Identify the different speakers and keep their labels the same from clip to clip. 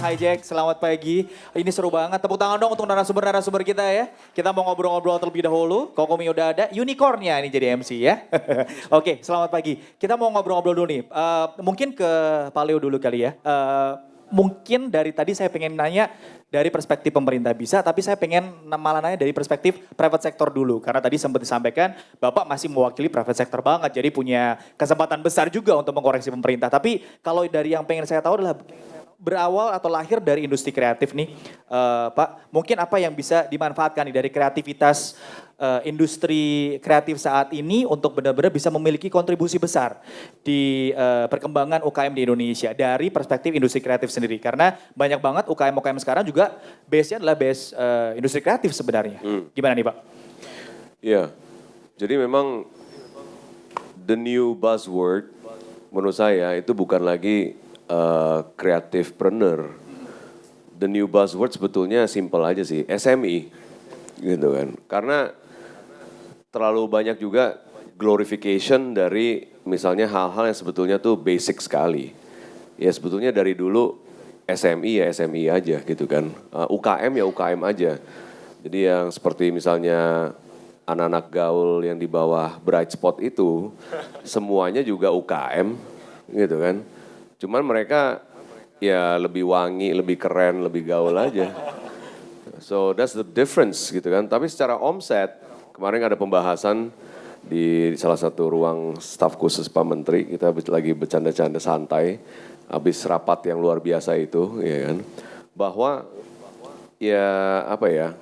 Speaker 1: Hai Jack, selamat pagi. Ini seru banget. Tepuk tangan dong untuk narasumber-narasumber kita ya. Kita mau ngobrol-ngobrol terlebih dahulu. Kokomi udah ada, unicornnya ini jadi MC ya. Oke, selamat pagi. Kita mau ngobrol-ngobrol dulu nih. Mungkin ke Pak Leo dulu kali ya. Mungkin dari tadi saya pengen nanya dari perspektif pemerintah bisa, tapi saya pengen malah nanya dari perspektif private sector dulu. Karena tadi sempat disampaikan, Bapak masih mewakili private sector banget, jadi punya kesempatan besar juga untuk mengkoreksi pemerintah. Tapi kalau dari yang pengen saya tahu adalah berawal atau lahir dari industri kreatif nih, Pak. Mungkin apa yang bisa dimanfaatkan nih dari kreativitas industri kreatif saat ini untuk benar-benar bisa memiliki kontribusi besar di perkembangan UKM di Indonesia dari perspektif industri kreatif sendiri. Karena banyak banget UKM-UKM sekarang juga base-nya adalah base industri kreatif sebenarnya. Gimana nih Pak?
Speaker 2: Iya, jadi memang the new buzzword menurut saya itu bukan lagi creativepreneur. The new buzzword sebetulnya simple aja sih, SME gitu kan. Karena terlalu banyak juga glorification dari misalnya hal-hal yang sebetulnya tuh basic sekali. Ya sebetulnya dari dulu SME ya SME aja gitu kan. UKM ya UKM aja. Jadi yang seperti misalnya anak-anak gaul yang di bawah Bright Spot itu semuanya juga UKM gitu kan. Cuman mereka ya lebih wangi, lebih keren, lebih gaul aja. So that's the difference gitu kan. Tapi secara omset, kemarin ada pembahasan di salah satu ruang staf khusus Pak Menteri. Kita lagi bercanda-canda santai, habis rapat yang luar biasa itu ya kan. Bahwa ya apa ya,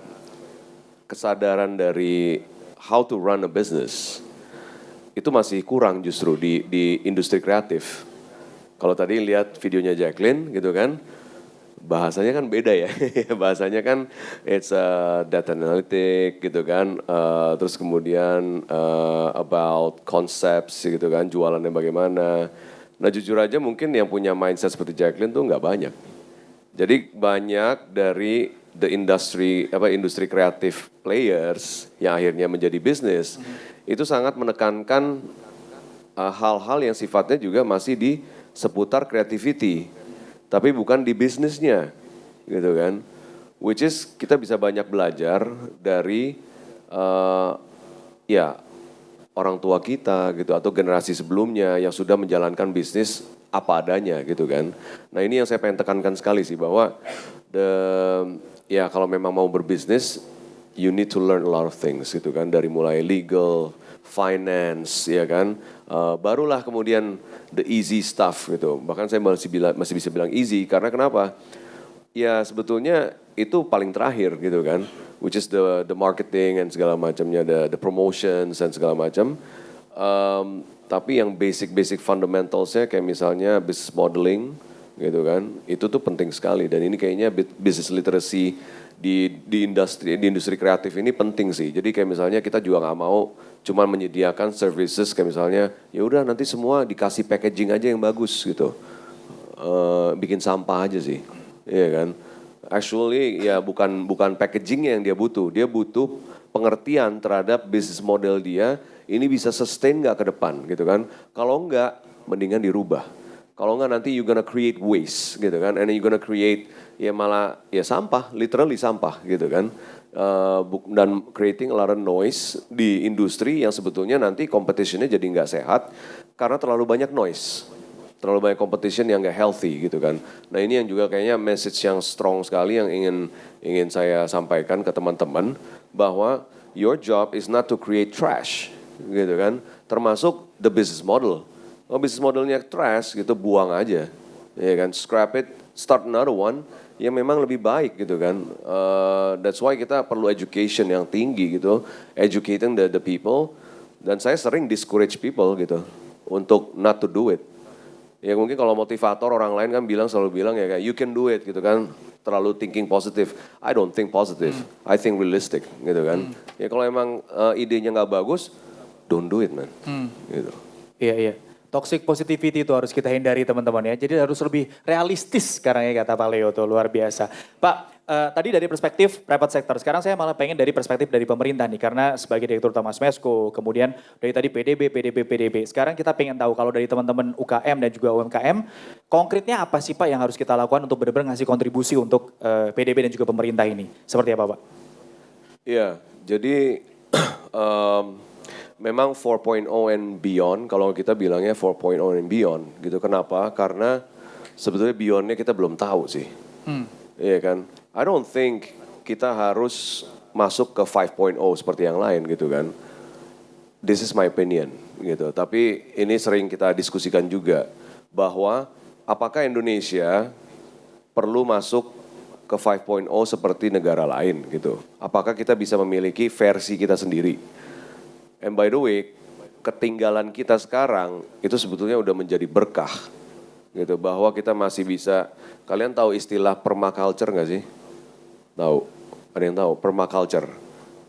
Speaker 2: kesadaran dari how to run a business itu masih kurang justru di industri kreatif. Kalau tadi lihat videonya Jacqueline gitu kan, bahasanya kan beda ya. Bahasanya kan it's a data analytic gitu kan, terus kemudian about concepts gitu kan, jualannya bagaimana. Nah jujur aja mungkin yang punya mindset seperti Jacqueline tuh nggak banyak. Jadi banyak dari the industri kreatif players yang akhirnya menjadi bisnis itu sangat menekankan hal-hal yang sifatnya juga masih di seputar creativity, tapi bukan di bisnisnya, gitu kan. Which is kita bisa banyak belajar dari ya orang tua kita gitu atau generasi sebelumnya yang sudah menjalankan bisnis apa adanya gitu kan. Nah ini yang saya pengen tekankan sekali sih bahwa ya kalau memang mau berbisnis you need to learn a lot of things gitu kan, dari mulai legal, finance ya kan, barulah kemudian the easy stuff gitu. Bahkan saya masih bisa bilang easy karena kenapa? Ya sebetulnya itu paling terakhir gitu kan, which is the marketing and segala macamnya, the promotions dan segala macam. Tapi yang basic fundamentalsnya kayak misalnya business modeling gitu kan, itu tuh penting sekali dan ini kayaknya business literacy di industri kreatif ini penting sih. Jadi kayak misalnya kita juga nggak mau cuman menyediakan services kayak misalnya ya udah nanti semua dikasih packaging aja yang bagus gitu, bikin sampah aja sih, iya kan? Actually ya bukan packagingnya yang dia butuh pengertian terhadap bisnis model dia ini bisa sustain nggak ke depan gitu kan? Kalau nggak mendingan dirubah. Kalau nggak nanti you gonna create waste gitu kan, and you gonna create ya malah ya sampah, literally sampah gitu kan. Dan creating a lot of noise di industri yang sebetulnya nanti competitionnya jadi nggak sehat karena terlalu banyak noise, terlalu banyak competition yang nggak healthy gitu kan. Nah ini yang juga kayaknya message yang strong sekali yang ingin saya sampaikan ke teman-teman bahwa your job is not to create trash gitu kan, termasuk the business model. Kalau bisnis modelnya trash gitu buang aja, ya kan, scrap it, start another one yang memang lebih baik gitu kan. That's why kita perlu education yang tinggi gitu, educating the people. Dan saya sering discourage people gitu untuk not to do it. Ya mungkin kalau motivator orang lain kan selalu bilang ya kayak you can do it gitu kan, terlalu thinking positive. I don't think positive, I think realistic gitu kan. Ya kalau emang idenya nggak bagus, don't do it man. Gitu.
Speaker 1: Iya. toxic positivity itu harus kita hindari teman-teman ya. Jadi harus lebih realistis sekarang ya kata Pak Leo tuh, luar biasa. Pak, tadi dari perspektif private sector, sekarang saya malah pengen dari perspektif dari pemerintah nih. Karena sebagai Direktur Utama Smesco, kemudian dari tadi PDB. Sekarang kita pengen tahu kalau dari teman-teman UKM dan juga UMKM, konkretnya apa sih Pak yang harus kita lakukan untuk benar-benar ngasih kontribusi untuk PDB dan juga pemerintah ini? Seperti apa Pak?
Speaker 2: Iya, jadi memang 4.0 and beyond, kalau kita bilangnya 4.0 and beyond gitu. Kenapa? Karena sebetulnya beyondnya kita belum tahu sih. Iya kan? I don't think kita harus masuk ke 5.0 seperti yang lain gitu kan. This is my opinion gitu. Tapi ini sering kita diskusikan juga bahwa apakah Indonesia perlu masuk ke 5.0 seperti negara lain gitu. Apakah kita bisa memiliki versi kita sendiri? And by the way, ketinggalan kita sekarang itu sebetulnya udah menjadi berkah gitu. Bahwa kita masih bisa, kalian tahu istilah permaculture nggak sih? Tahu? Ada yang tahu? Permaculture.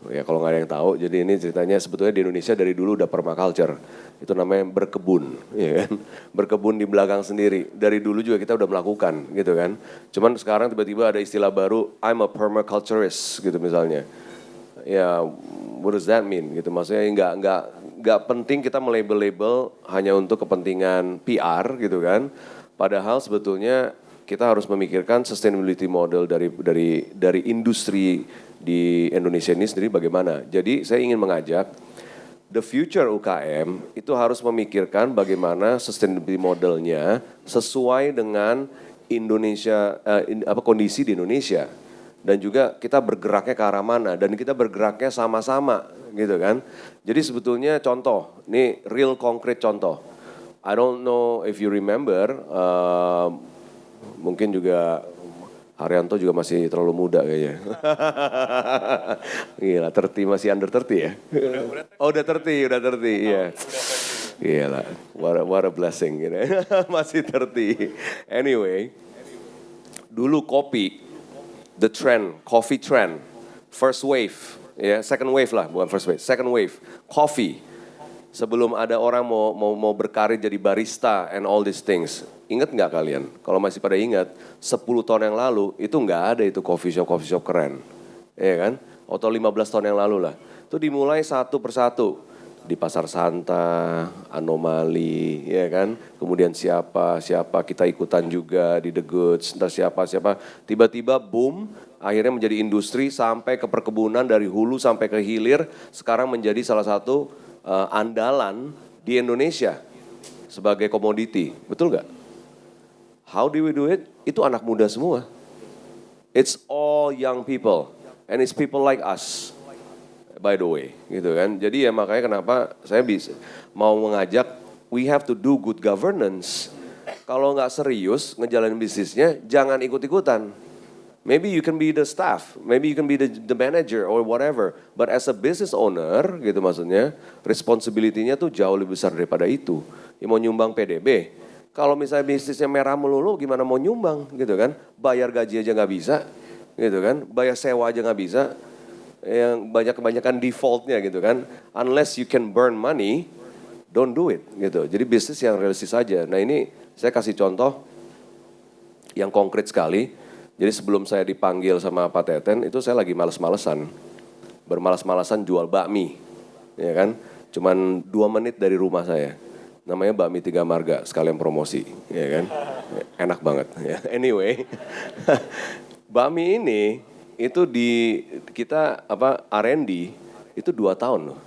Speaker 2: Ya kalau nggak ada yang tahu, jadi ini ceritanya sebetulnya di Indonesia dari dulu udah permaculture. Itu namanya berkebun, ya kan? Berkebun di belakang sendiri. Dari dulu juga kita udah melakukan gitu kan. Cuman sekarang tiba-tiba ada istilah baru, I'm a permaculturist gitu misalnya. Ya, what does that mean gitu? Maksudnya nggak penting kita melabel-label hanya untuk kepentingan PR gitu kan. Padahal sebetulnya kita harus memikirkan sustainability model dari industri di Indonesia ini sendiri bagaimana. Jadi saya ingin mengajak the future UKM itu harus memikirkan bagaimana sustainability modelnya sesuai dengan Indonesia kondisi di Indonesia. Dan juga kita bergeraknya ke arah mana, dan kita bergeraknya sama-sama gitu kan. Jadi sebetulnya contoh, ini real concrete contoh. I don't know if you remember, mungkin juga Haryanto juga masih terlalu muda kayaknya. Gila, 30 masih under 30 ya? Oh udah 30, iya. Gila, what a blessing gitu. Masih 30. Anyway, dulu kopi, the trend, coffee trend, first wave, ya second wave lah, bukan first wave, second wave, coffee. Sebelum ada orang mau berkarir jadi barista and all these things, ingat nggak kalian? Kalau masih pada ingat, 10 tahun yang lalu itu nggak ada itu coffee shop keren, ya kan? Atau 15 tahun yang lalu lah, itu dimulai satu persatu. Di Pasar Santa, Anomali, ya kan. Kemudian siapa kita ikutan juga di The Goods, entah siapa. Tiba-tiba boom, akhirnya menjadi industri sampai ke perkebunan dari hulu sampai ke hilir. Sekarang menjadi salah satu andalan di Indonesia sebagai komoditi. Betul nggak? How do we do it? Itu anak muda semua. It's all young people. And it's people like us. By the way, gitu kan. Jadi ya makanya kenapa saya bisa mau mengajak, we have to do good governance. Kalau nggak serius ngejalanin bisnisnya, jangan ikut-ikutan. Maybe you can be the staff, maybe you can be the manager or whatever. But as a business owner, gitu maksudnya, responsibility-nya tuh jauh lebih besar daripada itu. Ya mau nyumbang PDB, kalau misalnya bisnisnya merah melulu, gimana mau nyumbang, gitu kan? Bayar gaji aja nggak bisa, gitu kan? Bayar sewa aja nggak bisa. Yang kebanyakan defaultnya gitu kan, unless you can burn money, don't do it gitu. Jadi bisnis yang realistis saja. Nah ini saya kasih contoh yang konkret sekali. Jadi sebelum saya dipanggil sama Pak Teten, itu saya lagi males-malesan, bermalas-malasan jual bakmi, ya kan? Cuman 2 menit dari rumah saya. Namanya bakmi 3 marga, sekalian promosi, ya kan? Enak banget. Ya. Anyway, bakmi ini itu di kita R&D itu 2 tahun loh.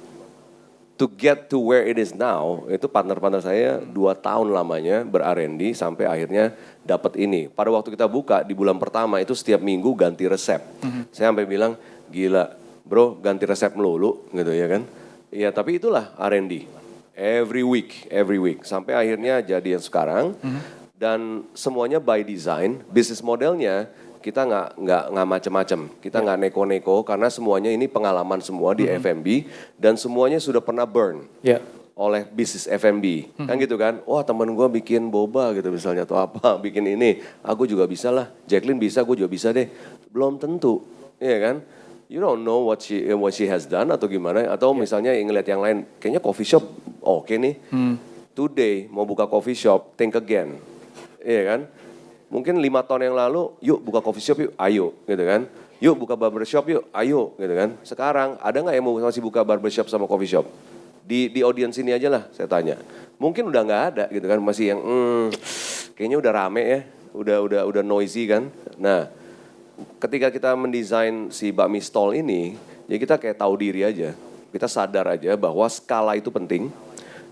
Speaker 2: To get to where it is now, itu partner-partner saya 2 tahun lamanya ber-R&D sampai akhirnya dapat ini. Pada waktu kita buka di bulan pertama itu setiap minggu ganti resep. Saya sampai bilang, gila bro ganti resep melulu gitu ya kan. Ya tapi itulah R&D. Every week. Sampai akhirnya jadi yang sekarang. Dan semuanya by design, bisnis modelnya kita nggak macam-macam, kita nggak neko-neko karena semuanya ini pengalaman semua di F&B dan semuanya sudah pernah burn oleh bisnis F&B, kan gitu kan? Wah teman gue bikin boba gitu misalnya atau apa, bikin ini, aku juga bisa lah, Jacqueline bisa, gue juga bisa deh, belum tentu, ya kan? You don't know what she has done atau gimana, atau misalnya ngeliat yang lain, kayaknya coffee shop oke nih. To today mau buka coffee shop, think again. Iya kan? Mungkin 5 tahun yang lalu, yuk buka coffee shop yuk, ayo gitu kan. Yuk buka barbershop yuk, ayo gitu kan. Sekarang ada nggak yang mau masih buka barbershop sama coffee shop? Di audience ini aja lah saya tanya. Mungkin udah nggak ada gitu kan, masih yang kayaknya udah rame ya, udah noisy kan. Nah, ketika kita mendesain si bakmi stall ini, ya kita kayak tahu diri aja. Kita sadar aja bahwa skala itu penting.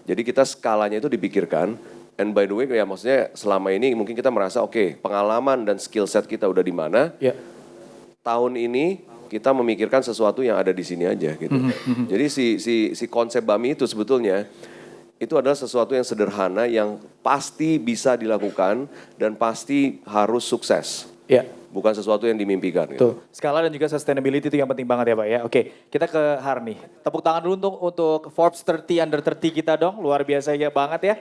Speaker 2: Jadi kita skalanya itu dipikirkan. And by the way, ya maksudnya selama ini mungkin kita merasa oke, pengalaman dan skill set kita udah di mana.
Speaker 1: Ya.
Speaker 2: Tahun ini kita memikirkan sesuatu yang ada di sini aja gitu. Jadi si konsep bakmi itu sebetulnya itu adalah sesuatu yang sederhana yang pasti bisa dilakukan dan pasti harus sukses.
Speaker 1: Ya.
Speaker 2: Bukan sesuatu yang dimimpikan. Gitu.
Speaker 1: Tuh, skala dan juga sustainability itu yang penting banget ya Pak ya. Oke, kita ke Har nih. Tepuk tangan dulu untuk Forbes 30 under 30 kita dong. Luar biasa ya banget ya.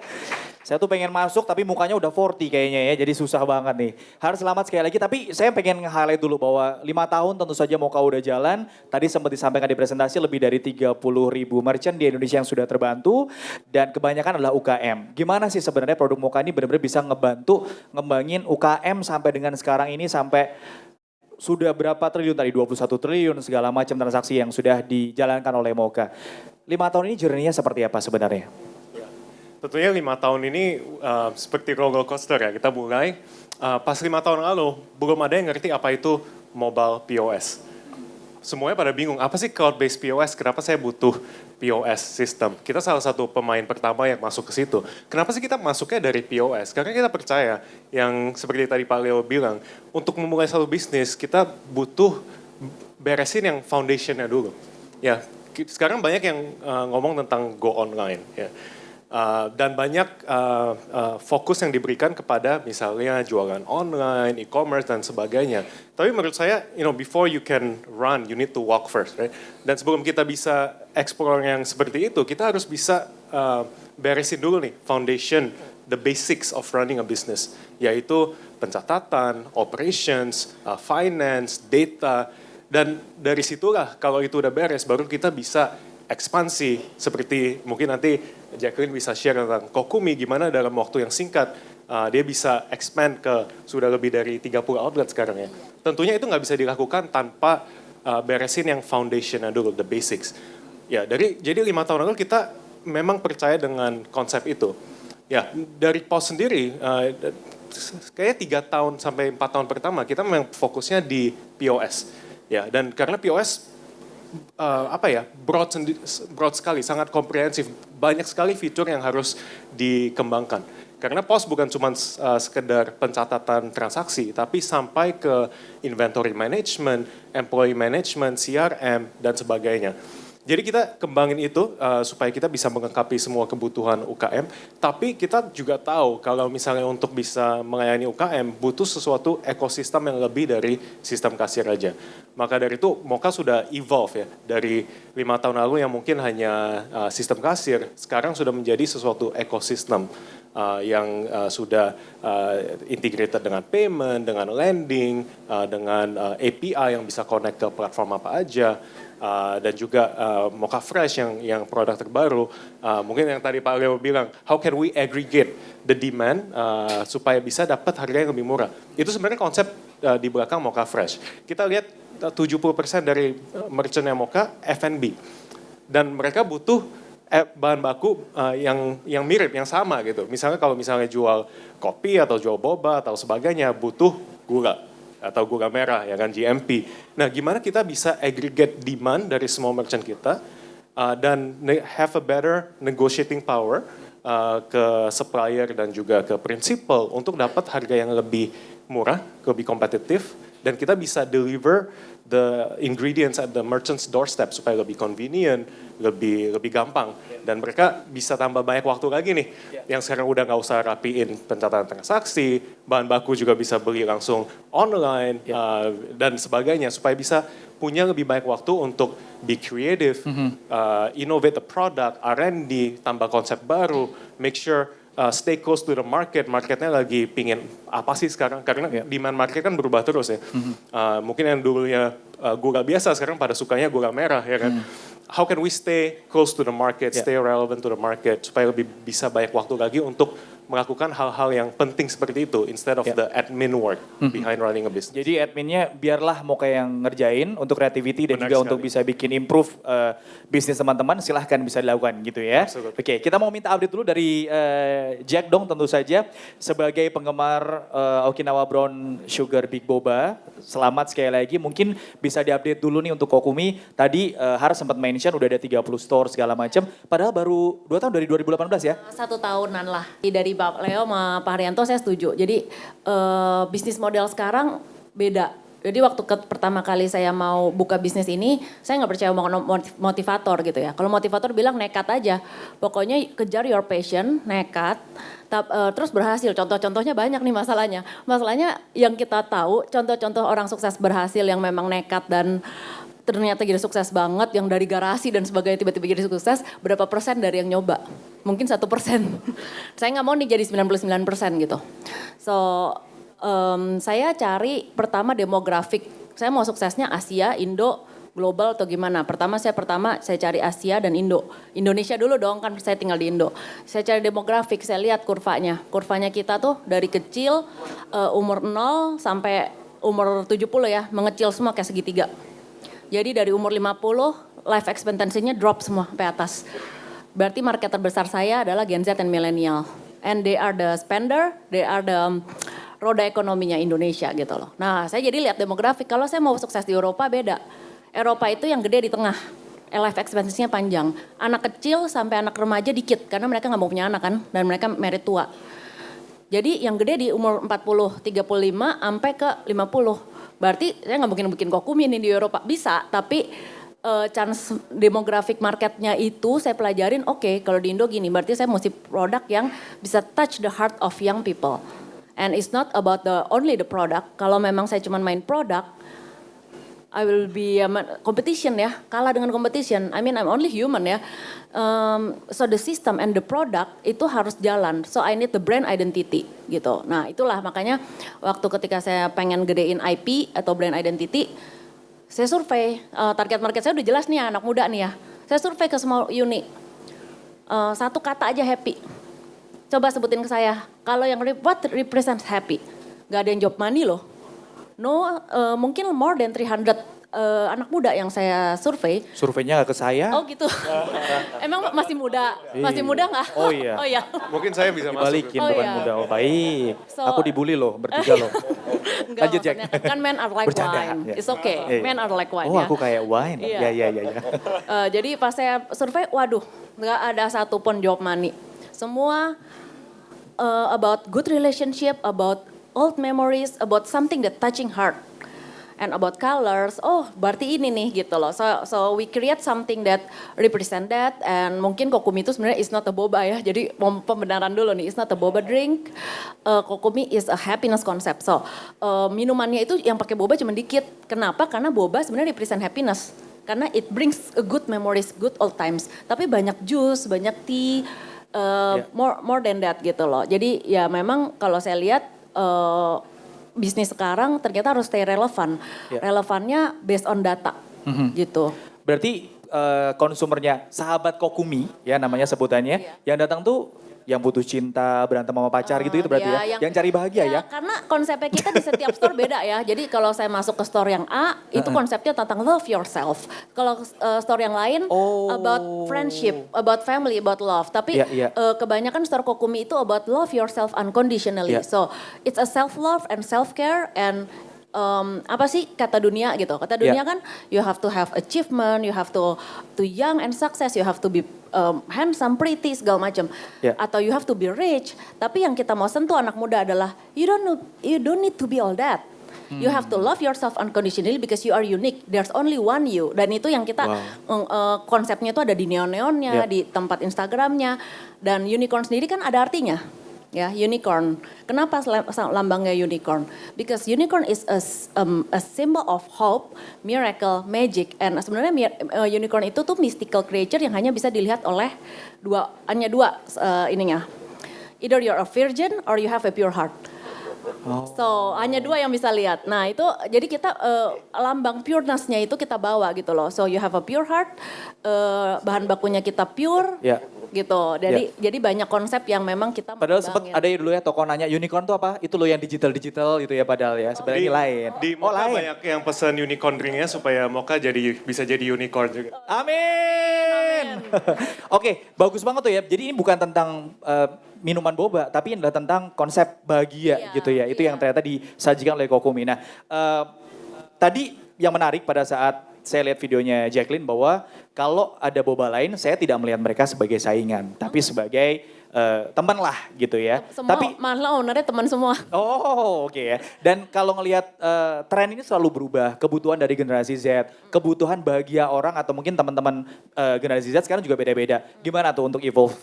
Speaker 1: Saya tuh pengen masuk tapi mukanya udah 40 kayaknya ya. Jadi susah banget nih. Har, selamat sekali lagi. Tapi saya pengen nge-highlight dulu bahwa 5 tahun tentu saja Mocha udah jalan. Tadi sempat disampaikan di presentasi lebih dari 30.000 merchant di Indonesia yang sudah terbantu. Dan kebanyakan adalah UKM. Gimana sih sebenarnya produk Mocha ini benar-benar bisa ngebantu ngembangin UKM sampai dengan sekarang ini sampai sudah berapa triliun tadi, 21 triliun segala macam transaksi yang sudah dijalankan oleh Mocha. 5 tahun ini journey-nya seperti apa sebenarnya?
Speaker 3: Tentunya 5 tahun ini seperti roller coaster ya. Kita mulai pas 5 tahun lalu belum ada yang ngerti apa itu mobile POS. Semuanya pada bingung, apa sih cloud-based POS? Kenapa saya butuh POS system? Kita salah satu pemain pertama yang masuk ke situ. Kenapa sih kita masuknya dari POS? Karena kita percaya yang seperti tadi Pak Leo bilang, untuk memulai satu bisnis kita butuh beresin yang foundation-nya dulu. Ya, sekarang banyak yang ngomong tentang go online. Ya. Dan banyak fokus yang diberikan kepada misalnya jualan online, e-commerce dan sebagainya. Tapi menurut saya, before you can run, you need to walk first, right? Dan sebelum kita bisa explore yang seperti itu, kita harus bisa beresin dulu nih foundation, the basics of running a business, yaitu pencatatan, operations, finance, data, dan dari situlah kalau itu udah beres, baru kita bisa ekspansi seperti mungkin nanti Jacqueline bisa share tentang Kokumi gimana dalam waktu yang singkat dia bisa expand ke sudah lebih dari 30 outlet sekarang ya. Tentunya itu nggak bisa dilakukan tanpa beresin yang foundation dulu, the basics. Ya jadi 5 tahun lalu kita memang percaya dengan konsep itu. Ya dari POS sendiri kayaknya 3 tahun sampai 4 tahun pertama kita memang fokusnya di POS. Ya dan karena POS broad sekali, sangat komprehensif. Banyak sekali fitur yang harus dikembangkan. Karena POS bukan cuma sekedar pencatatan transaksi, tapi sampai ke inventory management, employee management, CRM, dan sebagainya. Jadi kita kembangin itu supaya kita bisa melengkapi semua kebutuhan UKM, tapi kita juga tahu kalau misalnya untuk bisa melayani UKM butuh sesuatu ekosistem yang lebih dari sistem kasir aja. Maka dari itu Mocha sudah evolve ya, dari 5 tahun lalu yang mungkin hanya sistem kasir, sekarang sudah menjadi sesuatu ekosistem yang sudah integrated dengan payment, dengan lending, dengan API yang bisa connect ke platform apa aja. Dan juga Mocha Fresh yang produk terbaru, mungkin yang tadi Pak Leo bilang, how can we aggregate the demand supaya bisa dapat harga yang lebih murah. Itu sebenarnya konsep di belakang Mocha Fresh. Kita lihat 70% dari merchant-nya Mocha F&B. Dan mereka butuh bahan baku yang mirip, yang sama gitu. Misalnya kalau misalnya jual kopi atau jual boba atau sebagainya, butuh gula atau gula merah ya kan, GMP. Nah gimana kita bisa aggregate demand dari semua merchant kita dan have a better negotiating power ke supplier dan juga ke principal untuk dapat harga yang lebih murah, lebih kompetitif, dan kita bisa deliver the ingredients at the merchant's doorstep supaya lebih convenient, lebih gampang, dan mereka bisa tambah banyak waktu lagi nih. Yang sekarang udah nggak usah rapiin pencatatan transaksi, bahan baku juga bisa beli langsung online dan sebagainya, supaya bisa punya lebih banyak waktu untuk be creative, innovate the product, R&D, tambah konsep baru, make sure stay close to the market. Marketnya lagi pingin apa sih sekarang? Karena demand market kan berubah terus ya. Mungkin yang dulunya gula biasa sekarang pada sukanya gula merah ya kan. how can we stay close to the market,
Speaker 1: Yeah.
Speaker 3: stay relevant to the market, supaya lebih bisa banyak waktu lagi untuk melakukan hal-hal yang penting seperti itu instead of
Speaker 1: Yeah.
Speaker 3: the admin work behind running a business.
Speaker 1: Jadi adminnya biarlah mau kayak yang ngerjain untuk creativity dan
Speaker 3: Benar
Speaker 1: juga
Speaker 3: sekali.
Speaker 1: untuk bisa bikin improve bisnis teman-teman, silahkan bisa dilakukan gitu ya.
Speaker 3: Absolutely.
Speaker 1: Oke, kita mau minta update dulu dari Jack dong tentu saja sebagai penggemar Okinawa Brown Sugar Big Boba. Selamat sekali lagi, mungkin bisa diupdate dulu nih untuk Kokumi. Tadi Har sempat mention udah ada 30 store segala macam, padahal baru 2 tahun dari 2018 ya.
Speaker 4: 1 tahunan lah. Dari Pak Leo sama Pak Haryanto saya setuju. Jadi bisnis model sekarang beda. Jadi waktu pertama kali saya mau buka bisnis ini, saya nggak percaya omongan motivator gitu ya. Kalau motivator bilang nekat aja. Pokoknya kejar your passion, nekat. Terus berhasil. Contoh-contohnya banyak nih masalahnya. Masalahnya yang kita tahu, contoh-contoh orang sukses berhasil yang memang nekat dan ternyata jadi sukses banget, yang dari garasi dan sebagainya tiba-tiba jadi sukses, berapa persen dari yang nyoba? Mungkin 1%. Saya nggak mau nih jadi 99% gitu. So, saya cari pertama demografik. Saya mau suksesnya Asia, Indo, global atau gimana. Pertama saya cari Asia dan Indo. Indonesia dulu dong, kan saya tinggal di Indo. Saya cari demografik, saya lihat kurvanya. Kurvanya kita tuh dari kecil, umur 0 sampai umur 70 ya, mengecil semua kayak segitiga. Jadi dari umur 50, life expectancy-nya drop semua sampai atas. Berarti market terbesar saya adalah Gen Z dan millennial. And they are the spender, they are the roda ekonominya Indonesia gitu loh. Nah, saya jadi lihat demografik, kalau saya mau sukses di Eropa beda. Eropa itu yang gede di tengah, life expectancy-nya panjang. Anak kecil sampai anak remaja dikit, karena mereka nggak mau punya anak kan, dan mereka married tua. Jadi yang gede di umur 40, 35 sampai ke 50. Berarti saya nggak mungkin bikin Kokumi nih di Eropa. Bisa, tapi chance demografik marketnya itu saya pelajarin, oke, kalau di Indo gini, berarti saya mesti produk yang bisa touch the heart of young people. And it's not about only the product. Kalau memang saya cuma main produk, I will be competition ya, kalah dengan competition. I mean I'm only human ya. So the system and the product itu harus jalan. So I need the brand identity gitu. Nah itulah makanya waktu ketika saya pengen gedein IP atau brand identity, saya survei target market saya udah jelas nih anak muda nih ya. Saya survei ke semua unit. Satu kata aja happy. Coba sebutin ke saya. Kalau yang what represents happy? Gak ada yang jawab money loh. No, mungkin more than 300 anak muda yang saya survei.
Speaker 1: Surveinya nggak ke saya.
Speaker 4: Oh gitu. Emang masih muda? Masih muda nggak?
Speaker 1: Oh iya.
Speaker 4: Oh iya.
Speaker 3: Mungkin saya bisa masuk.
Speaker 1: Dibalikin
Speaker 4: Oh,
Speaker 1: bukan
Speaker 4: iya.
Speaker 1: muda. Oh baik.
Speaker 4: So-
Speaker 1: Aku dibully loh, bertiga loh.
Speaker 4: Enggak,
Speaker 1: Lanjut, Jack.
Speaker 4: maksudnya kan men are like
Speaker 1: Bercanda,
Speaker 4: wine.
Speaker 1: ya.
Speaker 4: It's okay.
Speaker 1: Iya.
Speaker 4: Men are like wine
Speaker 1: Oh
Speaker 4: ya.
Speaker 1: aku kayak wine.
Speaker 4: Iya.
Speaker 1: Iya.
Speaker 4: Jadi pas saya survei, waduh, nggak ada satupun jawab money. Semua about good relationship, about old memories, about something that touching heart, and about colors. Oh, berarti ini nih gitu loh. So we create something that represent that, and mungkin Kokumi itu sebenarnya is not a boba ya. Jadi mau pembenaran dulu nih, it's not a boba drink. Kokumi is a happiness concept. So minumannya itu yang pakai boba cuma dikit. Kenapa? Karena boba sebenarnya represent happiness. Karena it brings a good memories, good old times. Tapi banyak jus, banyak tea, more than that gitu loh. Jadi ya memang kalau saya lihat bisnis sekarang ternyata harus stay relevan.
Speaker 1: Yeah.
Speaker 4: Relevannya based on data gitu.
Speaker 1: Berarti konsumernya sahabat Kokumi ya namanya sebutannya.
Speaker 4: Iya.
Speaker 1: Yang datang tuh yang butuh cinta, berantem sama pacar gitu itu berarti ya. Yang cari bahagia ya.
Speaker 4: Karena konsepnya kita di setiap store beda ya. Jadi kalau saya masuk ke store yang A, itu konsepnya tentang love yourself. Kalau store yang lain about friendship, about family, about love. Tapi
Speaker 1: Iya.
Speaker 4: kebanyakan store Kokumi itu about love yourself unconditionally.
Speaker 1: Iya.
Speaker 4: So it's a self love and self care and apa sih kata dunia gitu. Kata dunia kan you have to have achievement, you have to young and success, you have to be handsome, pretty segala macam.
Speaker 1: Yeah.
Speaker 4: Atau you have to be rich. Tapi yang kita mau sentuh anak muda adalah you don't need to be all that. You have to love yourself unconditionally because you are unique. There's only one you. Dan itu yang kita konsepnya itu ada di neon-neonnya, di tempat Instagramnya. Dan unicorn sendiri kan ada artinya. Ya, unicorn. Kenapa lambangnya unicorn? Because unicorn is a symbol of hope, miracle, magic. And sebenarnya unicorn itu tuh mystical creature yang hanya bisa dilihat oleh hanya dua ininya. Either you're a virgin or you have a pure heart. So hanya 2 yang bisa lihat. Nah itu jadi kita lambang pureness-nya itu kita bawa gitu loh. So you have a pure heart, bahan bakunya kita pure.
Speaker 1: Ya.
Speaker 4: Gitu. Jadi banyak konsep yang memang kita
Speaker 1: Padahal sempat
Speaker 4: mengembangin.
Speaker 1: ada ya dulu ya toko nanya unicorn tuh apa? Itu loh yang digital gitu ya padahal ya. Sebenarnya ini lain.
Speaker 3: Di
Speaker 1: Oh
Speaker 3: Mocha
Speaker 1: lain.
Speaker 3: banyak yang pesan unicorn drinknya supaya Mocha bisa jadi unicorn juga.
Speaker 1: Amin. Oke, bagus banget tuh ya. Jadi ini bukan tentang minuman boba, tapi ini adalah tentang konsep bahagia
Speaker 4: Iya,
Speaker 1: gitu ya. Itu
Speaker 4: iya.
Speaker 1: yang ternyata disajikan oleh Kokumi. Nah, tadi yang menarik pada saat saya lihat videonya Jacqueline bahwa kalau ada boba lain, saya tidak melihat mereka sebagai saingan, tapi sebagai teman lah gitu ya.
Speaker 4: Semua
Speaker 1: Tapi
Speaker 4: malah ownernya teman semua.
Speaker 1: oh, oke ya. Dan kalau ngelihat tren ini selalu berubah, kebutuhan dari generasi Z, kebutuhan bahagia orang atau mungkin teman-teman generasi Z sekarang juga beda-beda. Gimana tuh untuk evolve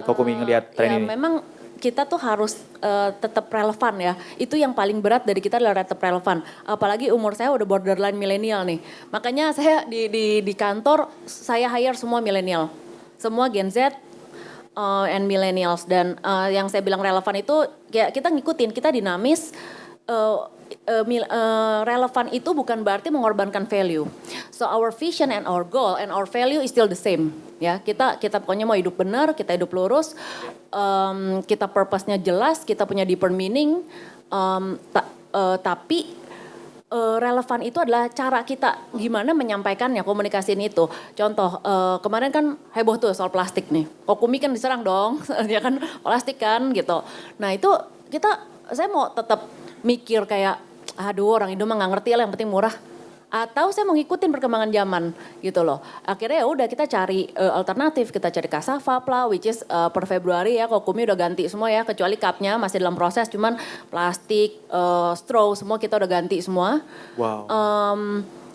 Speaker 1: Kokumi ngelihat tren
Speaker 4: Ya
Speaker 1: ini?
Speaker 4: memang kita tuh harus tetap relevan ya. Itu yang paling berat dari kita adalah tetap relevan. Apalagi umur saya udah borderline milenial nih. Makanya saya di kantor saya hire semua milenial. Semua Gen Z and millennials. Dan yang saya bilang relevan itu ya kita ngikutin, kita dinamis. Relevan itu bukan berarti mengorbankan value. So our vision and our goal and our value is still the same. Ya, kita pokoknya mau hidup benar, kita hidup lurus, kita purpose-nya jelas, kita punya deeper meaning, tapi relevan itu adalah cara kita gimana menyampaikannya, komunikasiin itu. Contoh, kemarin kan heboh tuh soal plastik nih. Kokumi kan diserang dong, ya kan plastik kan gitu. Nah itu saya mau tetap mikir kayak, aduh orang Indo mah nggak ngerti lah yang penting murah. Atau saya mau ngikutin perkembangan zaman gitu loh. Akhirnya ya udah kita cari alternatif, kita cari cassava lah, which is per Februari ya Kokumi udah ganti semua ya, kecuali cupnya masih dalam proses, cuman plastik, straw semua kita udah ganti semua.
Speaker 1: Wow.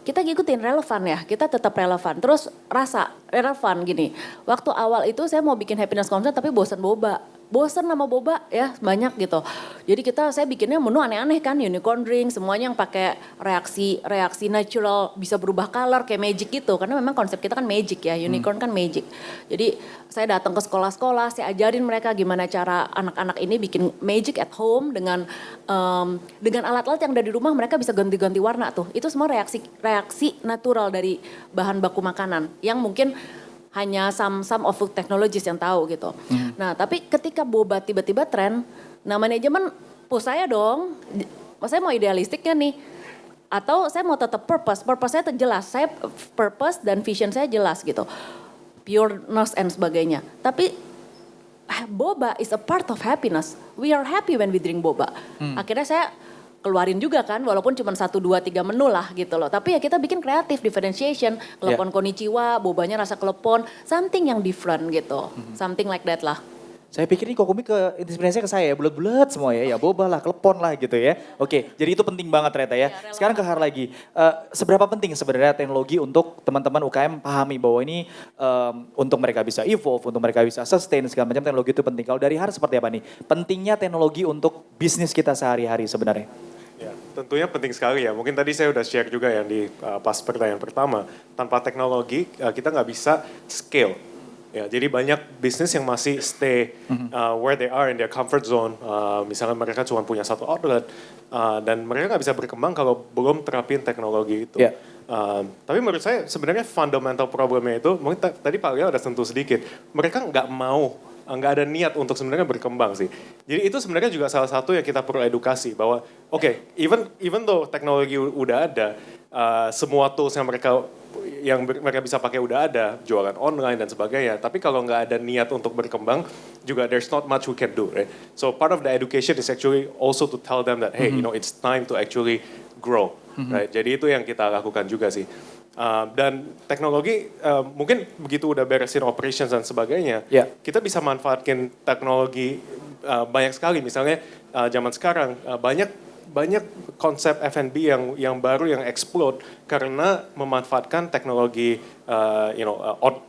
Speaker 4: Kita ngikutin relevan ya, kita tetap relevan. Terus rasa relevan gini, waktu awal itu saya mau bikin happiness concert tapi bosan boba. Bosen sama boba ya banyak gitu. Jadi saya bikinnya menu aneh-aneh kan, unicorn drink, semuanya yang pakai reaksi natural, bisa berubah color kayak magic gitu. Karena memang konsep kita kan magic ya, unicorn kan magic. Jadi saya datang ke sekolah-sekolah, saya ajarin mereka gimana cara anak-anak ini bikin magic at home dengan alat-alat yang ada di rumah, mereka bisa ganti-ganti warna tuh. Itu semua reaksi natural dari bahan baku makanan yang mungkin hanya some of food technologies yang tahu gitu. Nah tapi ketika boba tiba-tiba tren, nah manajemen push saya dong, saya mau idealistiknya nih. Atau saya mau tetap purpose saya jelas, saya purpose dan vision saya jelas gitu. Pureness and sebagainya. Tapi boba is a part of happiness. We are happy when we drink boba. Akhirnya saya keluarin juga kan, walaupun cuma 1, 2, 3 menu lah gitu loh. Tapi ya kita bikin kreatif, differentiation, klepon konnichiwa, bobanya rasa klepon, something yang different gitu. Something like that lah.
Speaker 1: Saya pikir ini Kokumi inspirasinya ke saya ya, bulat-bulat semua ya boba lah, klepon lah gitu ya. Oke, jadi itu penting banget ternyata ya. Sekarang ke Har lagi, seberapa penting sebenarnya teknologi untuk teman-teman UKM pahami bahwa ini untuk mereka bisa evolve, untuk mereka bisa sustain segala macam teknologi itu penting. Kalau dari Har seperti apa nih? Pentingnya teknologi untuk bisnis kita sehari-hari sebenarnya.
Speaker 3: Ya, tentunya penting sekali ya. Mungkin tadi saya udah share juga yang di pas pertanyaan pertama. Tanpa teknologi kita nggak bisa scale. Ya, jadi banyak bisnis yang masih stay where they are in their comfort zone. Misalnya mereka cuma punya 1 outlet dan mereka nggak bisa berkembang kalau belum terapin teknologi itu.
Speaker 1: Yeah.
Speaker 3: Tapi menurut saya sebenarnya fundamental problemnya itu, mungkin tadi Pak Leo udah sentuh sedikit. Mereka nggak ada niat untuk sebenarnya berkembang sih. Jadi itu sebenarnya juga salah satu yang kita perlu edukasi bahwa even though teknologi udah ada, semua tools yang mereka bisa pakai udah ada, jualan online dan sebagainya. Tapi kalau nggak ada niat untuk berkembang, juga there's not much we can do, right? So part of the education is actually also to tell them that, hey, it's time to actually grow, right? Jadi itu yang kita lakukan juga sih. Dan teknologi mungkin begitu udah beresin operations dan sebagainya, kita bisa manfaatkan teknologi banyak sekali. Misalnya zaman sekarang banyak konsep F&B yang baru yang explode karena memanfaatkan teknologi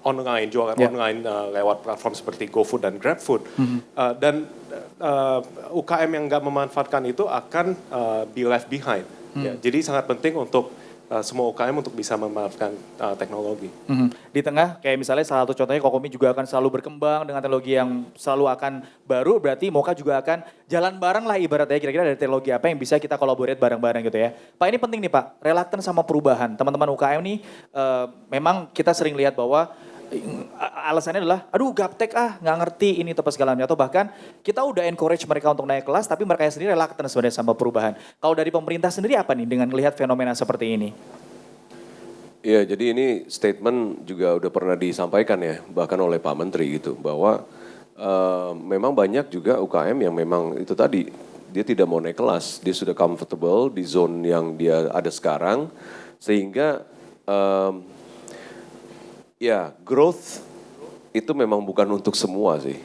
Speaker 3: online, jualan online lewat platform seperti GoFood dan GrabFood. Dan UKM yang nggak memanfaatkan itu akan be left behind. Ya, jadi sangat penting untuk semua UKM untuk bisa memanfaatkan teknologi.
Speaker 1: Di tengah kayak misalnya salah satu contohnya Kokomi juga akan selalu berkembang dengan teknologi yang selalu akan baru, berarti Moka juga akan jalan bareng lah ibaratnya, kira-kira dari teknologi apa yang bisa kita collaborate bareng-bareng gitu ya. Pak, ini penting nih Pak, reluctant sama perubahan. Teman-teman UKM nih memang kita sering lihat bahwa alasannya adalah, aduh gaptek nggak ngerti ini atau segala macam. Atau bahkan kita udah encourage mereka untuk naik kelas, tapi mereka sendiri reluctant sebenarnya sama perubahan. Kalau dari pemerintah sendiri apa nih dengan melihat fenomena seperti ini?
Speaker 2: Iya, jadi ini statement juga udah pernah disampaikan ya, bahkan oleh Pak Menteri gitu, bahwa memang banyak juga UKM yang memang itu tadi, dia tidak mau naik kelas, dia sudah comfortable di zone yang dia ada sekarang, sehingga ya growth itu memang bukan untuk semua sih,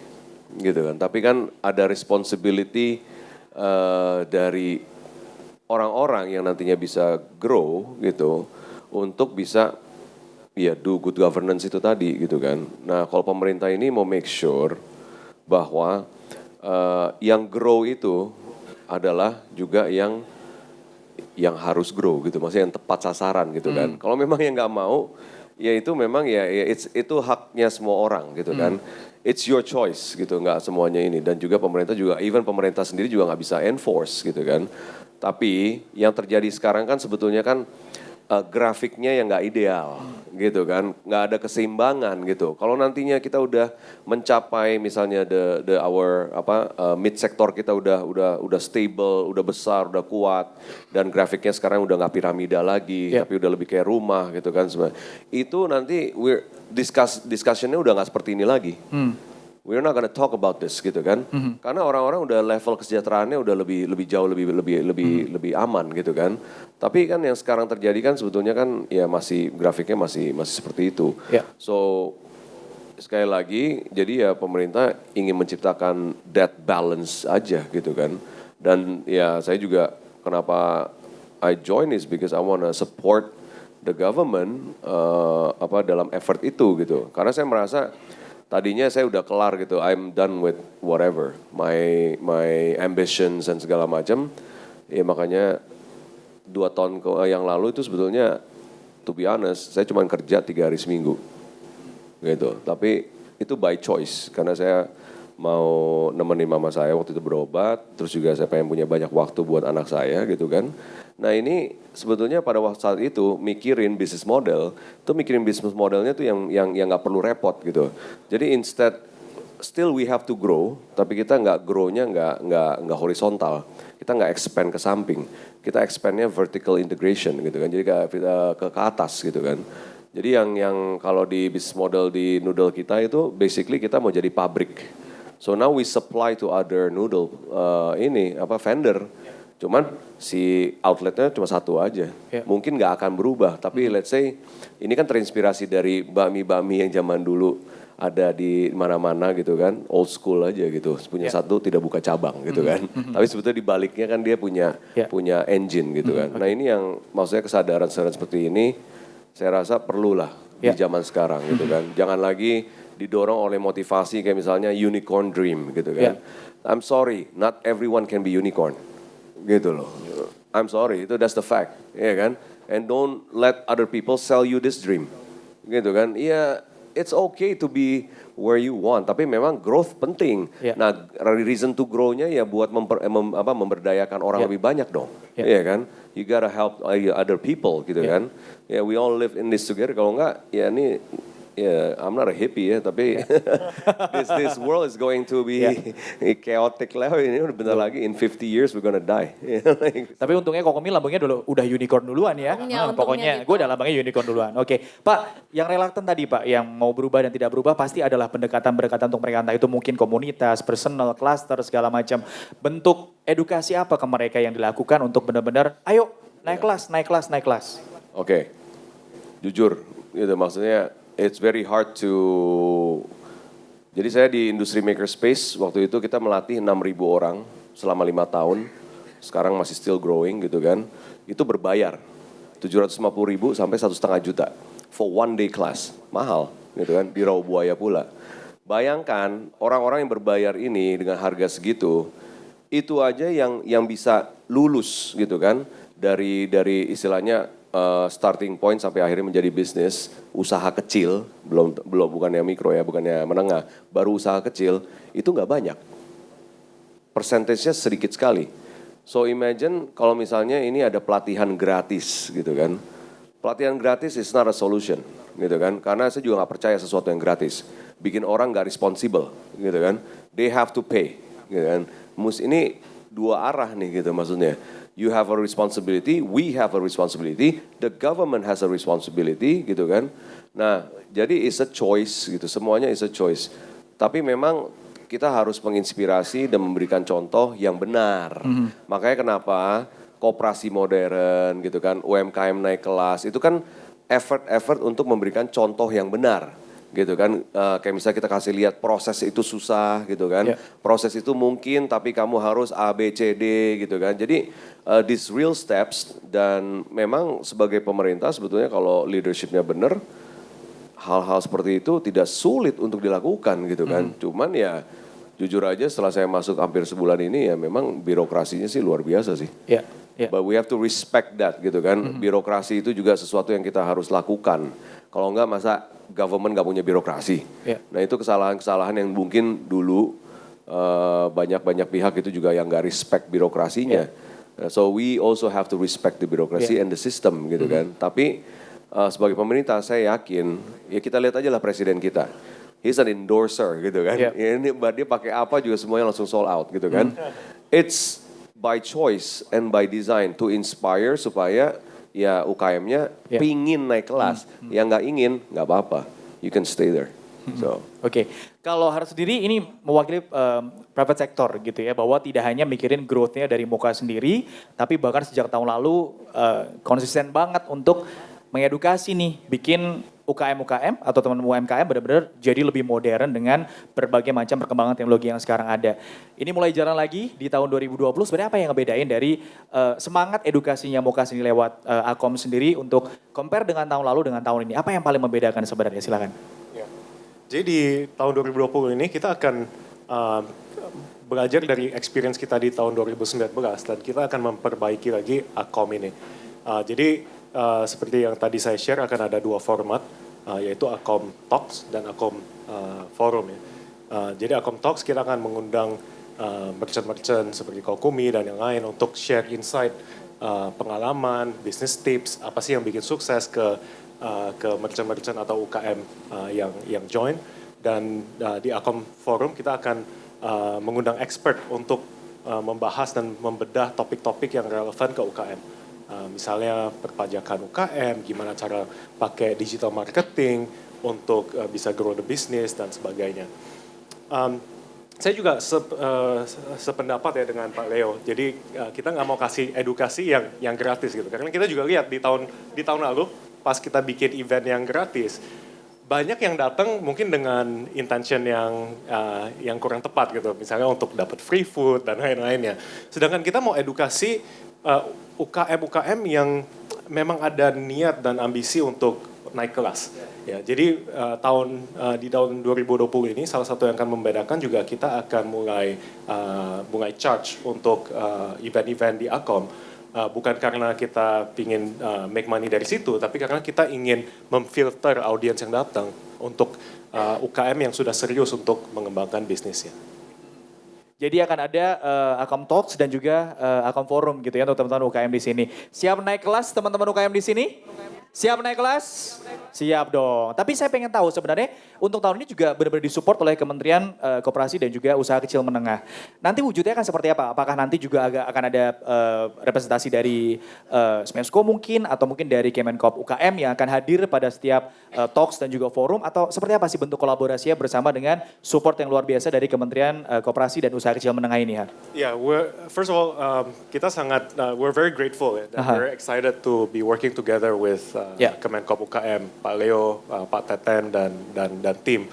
Speaker 2: gitu kan. Tapi kan ada responsibility dari orang-orang yang nantinya bisa grow gitu, untuk bisa ya do good governance itu tadi gitu kan. Nah kalau pemerintah ini mau make sure bahwa yang grow itu adalah juga yang harus grow gitu, maksudnya yang tepat sasaran gitu kan. Kalau memang yang nggak mau, ya itu memang ya itu haknya semua orang gitu kan. It's your choice gitu, nggak semuanya ini. Dan juga pemerintah juga, even pemerintah sendiri juga nggak bisa enforce gitu kan. Tapi yang terjadi sekarang kan sebetulnya kan grafiknya yang nggak ideal gitu kan, nggak ada keseimbangan gitu. Kalau nantinya kita udah mencapai misalnya our mid sektor kita udah stable, udah besar, udah kuat, dan grafiknya sekarang udah nggak piramida lagi, tapi udah lebih kayak rumah gitu kan. Itu nanti discussionnya udah nggak seperti ini lagi. We're not gonna talk about this gitu kan, karena orang-orang udah level kesejahteraannya udah lebih jauh lebih aman gitu kan. Tapi kan yang sekarang terjadi kan sebetulnya kan ya masih grafiknya masih seperti itu. So sekali lagi jadi ya pemerintah ingin menciptakan that balance aja gitu kan. Dan ya saya juga kenapa I join is because I wanna support the government dalam effort itu gitu. Karena saya merasa tadinya saya udah kelar gitu, I'm done with whatever, my ambitions dan segala macam. Ya makanya 2 tahun yang lalu itu sebetulnya, to be honest, saya cuma kerja 3 hari seminggu, gitu. Tapi itu by choice, karena saya mau nemenin mama saya waktu itu berobat, terus juga saya pengen punya banyak waktu buat anak saya, gitu kan. Nah ini sebetulnya pada waktu saat itu mikirin bisnis modelnya tuh yang nggak perlu repot gitu. Jadi instead still we have to grow, tapi kita nggak grow-nya nggak horizontal, kita nggak expand ke samping, kita expandnya vertical integration gitu kan, jadi ke atas gitu kan. Jadi yang kalau di bisnis model di noodle kita itu basically kita mau jadi pabrik. So now we supply to other noodle vendor. Cuman si outletnya cuma satu aja. Mungkin nggak akan berubah, tapi let's say ini kan terinspirasi dari bakmi yang zaman dulu ada di mana-mana gitu kan, old school aja gitu. Punya satu tidak buka cabang gitu kan. Tapi sebetulnya di baliknya kan dia punya engine gitu kan. Nah ini yang maksudnya kesadaran seperti ini saya rasa perlulah di zaman sekarang gitu kan. Jangan lagi didorong oleh motivasi kayak misalnya unicorn dream gitu kan. I'm sorry, not everyone can be unicorn. Gitu loh. I'm sorry, that's the fact, ya kan? And don't let other people sell you this dream. Gitu kan? Iya, it's okay to be where you want, tapi memang growth penting. Nah, reason to grow-nya ya buat memberdayakan orang lebih banyak dong. Iya kan? You gotta help other people gitu kan. Ya, we all live in this together. Kalau enggak, ya ini I'm not a hippie ya, tapi this world is going to be chaotic lah. Ini bentar lagi, in 50 years we're gonna die.
Speaker 1: Tapi untungnya Kokomi lambangnya dulu udah unicorn duluan ya. Pokoknya
Speaker 4: gitu.
Speaker 1: gue udah lambangnya unicorn duluan. Oke, Pak, yang reluctant tadi Pak, yang mau berubah dan tidak berubah pasti adalah pendekatan untuk mereka. Entah itu mungkin komunitas, personal, cluster, segala macam. Bentuk edukasi apa ke mereka yang dilakukan untuk benar-benar, ayo naik kelas.
Speaker 2: Oke, jujur gitu maksudnya. It's very hard to. Jadi saya di industri makerspace waktu itu kita melatih 6.000 orang selama 5 tahun. Sekarang masih still growing gitu kan. Itu berbayar 750.000 sampai 1,5 juta for 1 day class. Mahal gitu kan, di Rawabuaya pula. Bayangkan orang-orang yang berbayar ini dengan harga segitu, itu aja yang bisa lulus gitu kan dari istilahnya starting point sampai akhirnya menjadi bisnis, usaha kecil, belum bukannya mikro ya, bukannya menengah, baru usaha kecil, itu nggak banyak. Persentasenya sedikit sekali. So imagine kalau misalnya ini ada pelatihan gratis gitu kan. Pelatihan gratis is not a solution gitu kan. Karena saya juga nggak percaya sesuatu yang gratis. Bikin orang nggak responsible gitu kan. They have to pay gitu kan. Ini dua arah nih gitu maksudnya. You have a responsibility, we have a responsibility, the government has a responsibility gitu kan. Nah jadi it's a choice gitu, semuanya is a choice. Tapi memang kita harus menginspirasi dan memberikan contoh yang benar. Makanya kenapa koperasi modern gitu kan, UMKM naik kelas, itu kan effort untuk memberikan contoh yang benar gitu kan. Kayak misalnya kita kasih lihat proses itu susah gitu kan. Proses itu mungkin tapi kamu harus A, B, C, D gitu kan. Jadi these real steps, dan memang sebagai pemerintah sebetulnya kalau leadershipnya benar, hal-hal seperti itu tidak sulit untuk dilakukan gitu kan. Cuman ya jujur aja setelah saya masuk hampir sebulan ini ya memang birokrasinya sih luar biasa sih. But we have to respect that gitu kan. Birokrasi itu juga sesuatu yang kita harus lakukan. Kalau enggak masa government nggak punya birokrasi. Nah itu kesalahan-kesalahan yang mungkin dulu banyak pihak itu juga yang nggak respect birokrasinya. So we also have to respect the bureaucracy and the system gitu kan. Tapi sebagai pemerintah saya yakin, ya kita lihat aja lah presiden kita. He's an endorser gitu kan. Ini dia pakai apa juga semuanya langsung sold out gitu kan. It's by choice and by design to inspire supaya ya UKM-nya pingin naik kelas. Yang nggak ingin nggak apa-apa. You can stay there. So.
Speaker 1: Oke, kalau Harus sendiri ini mewakili private sector gitu ya, bahwa tidak hanya mikirin growth-nya dari Moka sendiri, tapi bahkan sejak tahun lalu konsisten banget untuk mengedukasi nih, bikin UKM atau teman UMKM benar-benar jadi lebih modern dengan berbagai macam perkembangan teknologi yang sekarang ada. Ini mulai jalan lagi di tahun 2020, sebenarnya apa yang ngebedain dari semangat edukasinya Moka sendiri lewat Akom sendiri untuk compare dengan tahun lalu dengan tahun ini? Apa yang paling membedakan sebenarnya? Silakan.
Speaker 3: Jadi di tahun 2020 ini kita akan belajar dari experience kita di tahun 2019 dan kita akan memperbaiki lagi Akom ini. Jadi seperti yang tadi saya share akan ada dua format, yaitu Akom Talks dan Akom Forum ya. Jadi Akom Talks kita akan mengundang merchant-merchant seperti Kokumi dan yang lain untuk share insight, pengalaman, business tips, apa sih yang bikin sukses ke merchant-merchant atau UKM yang join. Dan di Akom Forum kita akan mengundang expert untuk membahas dan membedah topik-topik yang relevan ke UKM. Misalnya perpajakan UKM, gimana cara pakai digital marketing untuk bisa grow the business dan sebagainya. Saya juga sependapat ya dengan Pak Leo. Jadi kita nggak mau kasih edukasi yang gratis gitu. Karena kita juga lihat di tahun lalu pas kita bikin event yang gratis, banyak yang datang mungkin dengan intention yang kurang tepat gitu. Misalnya untuk dapat free food dan lain-lainnya. Sedangkan kita mau edukasi UKM yang memang ada niat dan ambisi untuk naik kelas. Ya, jadi di tahun 2020 ini salah satu yang akan membedakan juga kita akan mulai charge untuk event-event di Akom. Bukan karena kita ingin make money dari situ, tapi karena kita ingin memfilter audiens yang datang untuk UKM yang sudah serius untuk mengembangkan bisnisnya.
Speaker 1: Jadi akan ada Akom Talks dan juga Akom Forum gitu ya untuk teman-teman UKM di sini. Siap naik kelas teman-teman UKM di sini? Siap naik kelas? Siap dong. Tapi saya pengen tahu sebenarnya untuk tahun ini juga benar-benar disupport oleh Kementerian Koperasi dan juga Usaha Kecil Menengah. Nanti wujudnya akan seperti apa? Apakah nanti juga akan ada representasi dari Smesco mungkin atau mungkin dari Kemenkop UKM yang akan hadir pada setiap talks dan juga forum, atau seperti apa sih bentuk kolaborasinya bersama dengan support yang luar biasa dari Kementerian Koperasi dan Usaha Kecil Menengah ini, Han?
Speaker 3: Yeah, first of all, kita we're very grateful ya, and we're excited to be working together with Kemenkop UKM, Pak Leo, Pak Teten dan tim.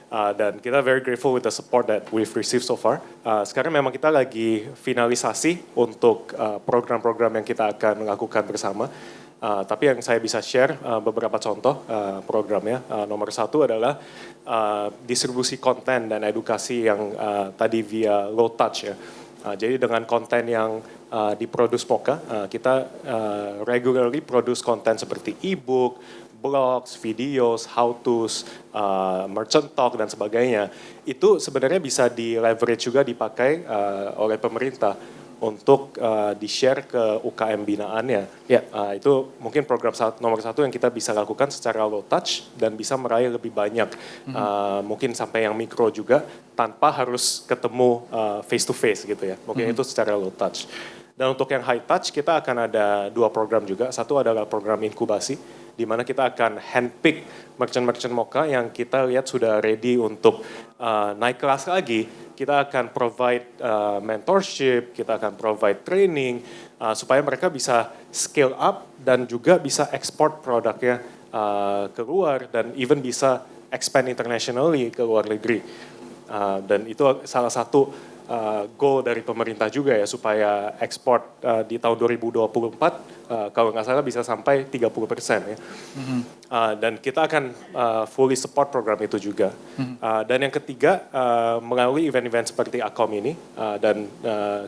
Speaker 3: Dan kita very grateful with the support that we've received so far. Sekarang memang kita lagi finalisasi untuk program-program yang kita akan lakukan bersama. Tapi yang saya bisa share beberapa contoh programnya. Nomor satu adalah distribusi konten dan edukasi yang tadi via low touch ya. Jadi dengan konten yang diproduce Mocha, kita regularly produce konten seperti e-book, blogs, videos, how-tos, merchant talk dan sebagainya. Itu sebenarnya bisa di leverage juga dipakai oleh pemerintah untuk di-share ke UKM binaannya.
Speaker 1: Ya.
Speaker 3: Itu mungkin program nomor satu yang kita bisa lakukan secara low touch dan bisa meraih lebih banyak. Mungkin sampai yang mikro juga tanpa harus ketemu face to face gitu ya. Mungkin itu secara low touch. Dan untuk yang high touch kita akan ada 2 program juga. Satu adalah program inkubasi di mana kita akan handpick merchant-merchant Mocha yang kita lihat sudah ready untuk naik kelas lagi. Kita akan provide mentorship, kita akan provide training supaya mereka bisa scale up dan juga bisa ekspor produknya keluar dan even bisa expand internationally ke luar negeri. Dan itu salah satu goal dari pemerintah juga ya supaya ekspor di tahun 2024 kalau nggak salah bisa sampai 30% ya. Dan kita akan fully support program itu juga. Dan yang ketiga melalui event-event seperti Akom ini dan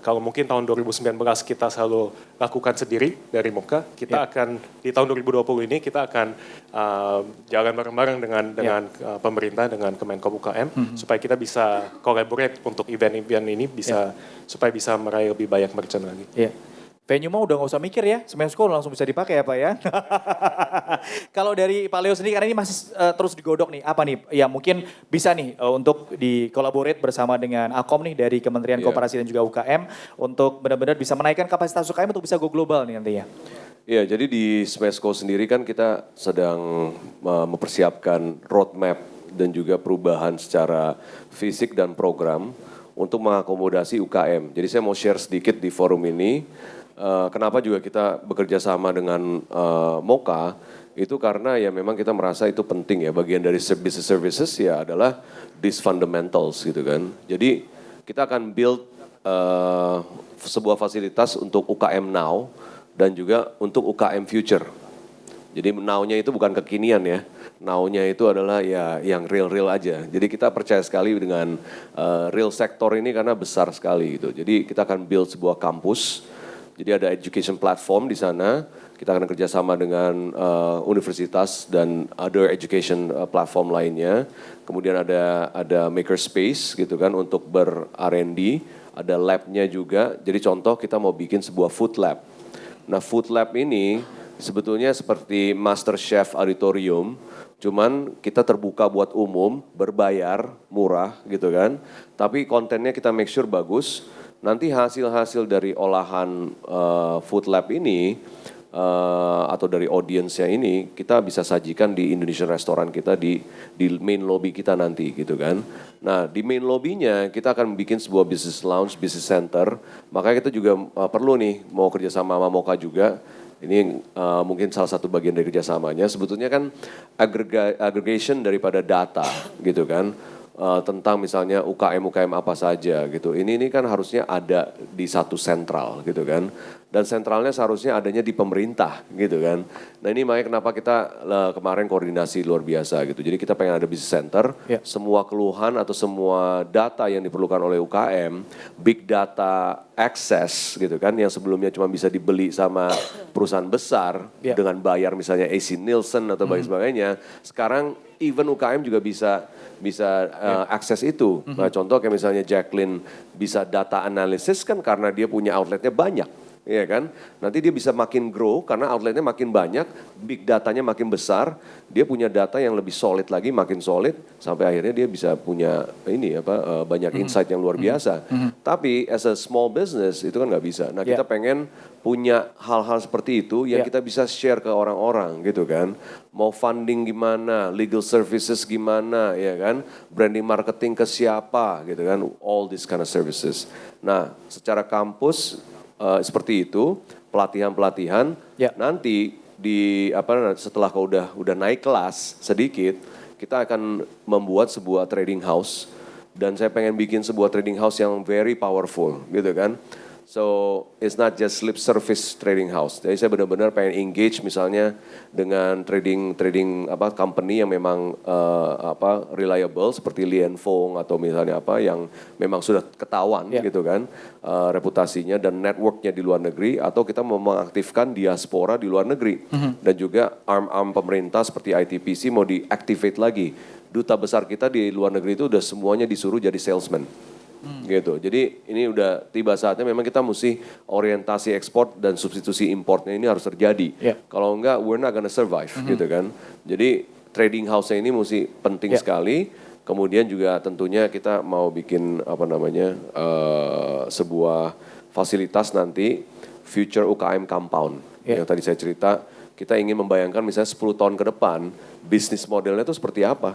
Speaker 3: kalau mungkin tahun 2019 kita selalu lakukan sendiri dari Mocha, kita akan di tahun 2020 ini kita akan jalan bareng-bareng dengan pemerintah dengan Kemenkom UKM supaya kita bisa collaborate untuk event-event ini bisa supaya bisa meraih lebih banyak merchant lagi.
Speaker 1: Iya. Venue mah udah gak usah mikir ya, Smesco langsung bisa dipakai ya Pak ya. Kalau dari Pak Leo sendiri, karena ini masih terus digodok nih, apa nih ya mungkin bisa nih untuk dikolaborate bersama dengan Akom nih dari Kementerian Koperasi dan juga UKM untuk benar-benar bisa menaikkan kapasitas UKM untuk bisa go global nih nantinya.
Speaker 2: Iya, jadi di Smesco sendiri kan kita sedang mempersiapkan roadmap dan juga perubahan secara fisik dan program untuk mengakomodasi UKM. Jadi saya mau share sedikit di forum ini. Kenapa juga kita bekerja sama dengan Mocha, itu karena ya memang kita merasa itu penting ya, bagian dari business services ya adalah these fundamentals gitu kan. Jadi kita akan build sebuah fasilitas untuk UKM now dan juga untuk UKM future. Jadi now-nya itu bukan kekinian ya, now-nya itu adalah ya yang real-real aja. Jadi kita percaya sekali dengan real sektor ini karena besar sekali gitu. Jadi kita akan build sebuah kampus. Jadi ada education platform di sana, kita akan kerjasama dengan universitas dan other education platform lainnya. Kemudian ada makerspace gitu kan untuk ber-R&D, ada lab-nya juga. Jadi contoh kita mau bikin sebuah food lab. Nah food lab ini sebetulnya seperti Master Chef Auditorium, cuman kita terbuka buat umum, berbayar, murah gitu kan. Tapi kontennya kita make sure bagus. Nanti hasil-hasil dari olahan food lab ini atau dari audiensnya ini kita bisa sajikan di Indonesian restoran kita di main lobby kita nanti gitu kan. Nah di main lobbynya kita akan bikin sebuah business lounge, business center. Makanya kita juga perlu nih mau kerjasama sama Mocha juga. Ini mungkin salah satu bagian dari kerjasamanya. Sebetulnya kan aggregation daripada data gitu kan. Tentang misalnya UKM apa saja gitu. Ini kan harusnya ada di satu sentral gitu kan. Dan sentralnya seharusnya adanya di pemerintah gitu kan. Nah ini makanya kenapa kita kemarin koordinasi luar biasa gitu. Jadi kita pengen ada business center, semua keluhan atau semua data yang diperlukan oleh UKM, big data access gitu kan, yang sebelumnya cuma bisa dibeli sama perusahaan besar dengan bayar misalnya AC Nielsen atau sebagainya. Sekarang even UKM juga bisa akses itu. Nah, contoh kayak misalnya Jacqueline bisa data analysis kan karena dia punya outletnya banyak. Iya kan? Nanti dia bisa makin grow karena outletnya makin banyak, big datanya makin besar, dia punya data yang lebih solid lagi, makin solid sampai akhirnya dia bisa punya banyak insight yang luar biasa. Tapi as a small business itu kan nggak bisa. Nah kita pengen punya hal-hal seperti itu yang kita bisa share ke orang-orang gitu kan. Mau funding gimana, legal services gimana, ya kan, branding marketing ke siapa gitu kan, all this kind of services. Nah secara kampus seperti itu, pelatihan-pelatihan. Nanti setelah kau udah naik kelas sedikit, kita akan membuat sebuah trading house dan saya pengen bikin sebuah trading house yang very powerful gitu kan. So it's not just lip service trading house. Jadi saya benar-benar pengen engage misalnya dengan trading company yang memang reliable seperti Lian Fong atau misalnya yang memang sudah ketahuan gitu kan reputasinya dan networknya di luar negeri, atau kita mau mengaktifkan diaspora di luar negeri dan juga arm pemerintah seperti ITPC mau diactivate lagi. Duta besar kita di luar negeri itu udah semuanya disuruh jadi salesman. Gitu. Jadi ini udah tiba saatnya memang kita mesti orientasi ekspor dan substitusi importnya ini harus terjadi. Kalau enggak, we're not gonna survive gitu kan. Jadi trading house-nya ini mesti penting sekali. Kemudian juga tentunya kita mau bikin sebuah fasilitas nanti future UKM compound. Yang tadi saya cerita, kita ingin membayangkan misalnya 10 tahun ke depan bisnis modelnya itu seperti apa.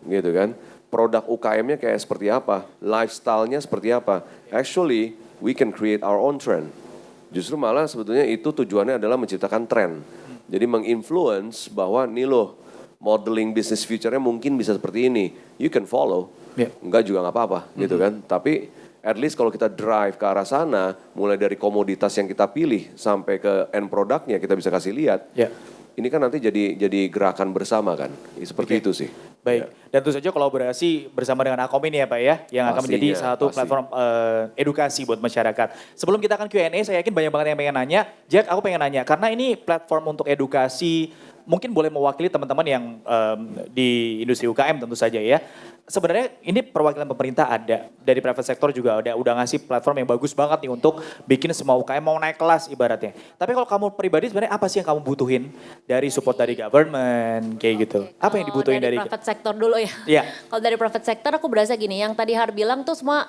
Speaker 2: Gitu kan. Produk UKM-nya kayak seperti apa, lifestyle-nya seperti apa. Actually, we can create our own trend. Justru malah sebetulnya itu tujuannya adalah menciptakan tren. Jadi menginfluence bahwa nih loh, modeling business future-nya mungkin bisa seperti ini. You can follow, enggak juga nggak apa-apa gitu kan. Tapi at least kalau kita drive ke arah sana, mulai dari komoditas yang kita pilih sampai ke end produknya kita bisa kasih lihat. Ini kan nanti jadi gerakan bersama kan, seperti itu sih.
Speaker 1: Baik, dan tentu saja kolaborasi bersama dengan Akom ini ya Pak ya, yang akan menjadi satu platform edukasi buat masyarakat. Sebelum kita akan Q&A, saya yakin banyak banget yang pengen nanya. Jack, aku pengen nanya, karena ini platform untuk edukasi, mungkin boleh mewakili teman-teman yang di industri UKM tentu saja ya. Sebenarnya ini perwakilan pemerintah ada, dari private sector juga ada, udah ngasih platform yang bagus banget nih untuk bikin semua UKM mau naik kelas ibaratnya. Tapi kalau kamu pribadi sebenarnya apa sih yang kamu butuhin dari support dari government kayak gitu? Apa yang dibutuhin dari
Speaker 4: private sector dulu ya?
Speaker 1: Iya.
Speaker 4: Kalau dari private sector aku berasa gini, yang tadi Har bilang tuh semua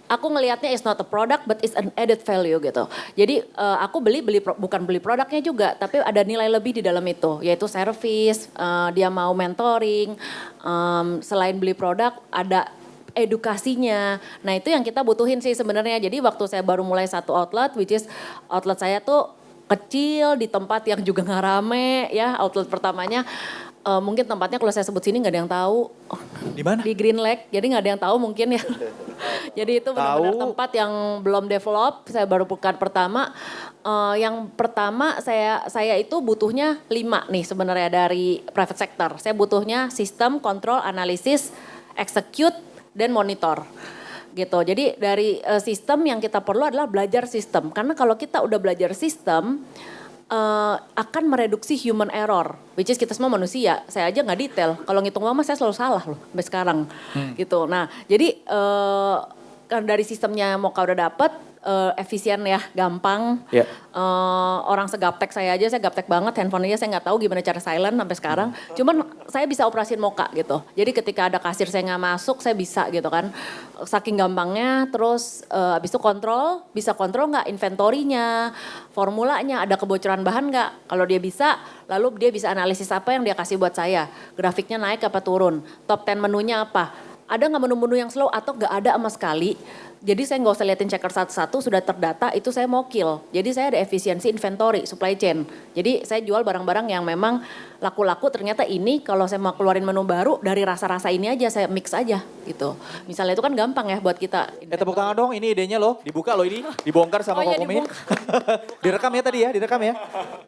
Speaker 4: aku ngelihatnya is not a product but is an added value gitu. Jadi aku bukan beli produknya juga, tapi ada nilai lebih di dalam itu, yaitu service, dia mau mentoring, selain beli produk ada edukasinya. Nah itu yang kita butuhin sih sebenarnya. Jadi waktu saya baru mulai satu outlet, which is outlet saya tuh kecil di tempat yang juga nggak rame ya, outlet pertamanya. Mungkin tempatnya kalau saya sebut sini nggak ada yang tahu.
Speaker 1: Di mana?
Speaker 4: Di Green Lake, jadi nggak ada yang tahu mungkin ya. Jadi itu benar-benar tempat yang belum develop. Saya baru bukan pertama. Yang pertama saya itu butuhnya 5 nih sebenarnya dari private sector. Saya butuhnya sistem, kontrol, analisis, execute, dan monitor. Gitu. Jadi dari sistem yang kita perlu adalah belajar sistem. Karena kalau kita udah belajar sistem, akan mereduksi human error, which is kita semua manusia. Saya aja nggak detail. Kalau ngitung uang saya selalu salah loh sampai sekarang. Gitu. Nah, jadi kan dari sistemnya Moka udah dapet, efisien ya, gampang. Orang segaptek saya aja, saya gaptek banget, handphonenya saya nggak tahu gimana cara silent sampai sekarang. Cuman saya bisa operasiin Moka gitu. Jadi ketika ada kasir saya nggak masuk, saya bisa gitu kan. Saking gampangnya, terus habis itu kontrol, bisa kontrol nggak inventorinya, formulanya, ada kebocoran bahan nggak. Kalau dia bisa, lalu dia bisa analisis apa yang dia kasih buat saya. Grafiknya naik apa turun, top 10 menunya apa. Ada nggak menu-menu yang slow atau nggak ada sama sekali. Jadi saya nggak usah liatin checker satu-satu, sudah terdata, itu saya mau kill. Jadi saya ada efisiensi inventory, supply chain. Jadi saya jual barang-barang yang memang laku-laku, ternyata ini kalau saya mau keluarin menu baru, dari rasa-rasa ini aja saya mix aja gitu. Misalnya itu kan gampang ya buat kita.
Speaker 1: Tepuk tangan dong, ini idenya loh, dibuka loh ini, dibongkar sama Kokomi. Direkam ya tadi ya, direkam ya.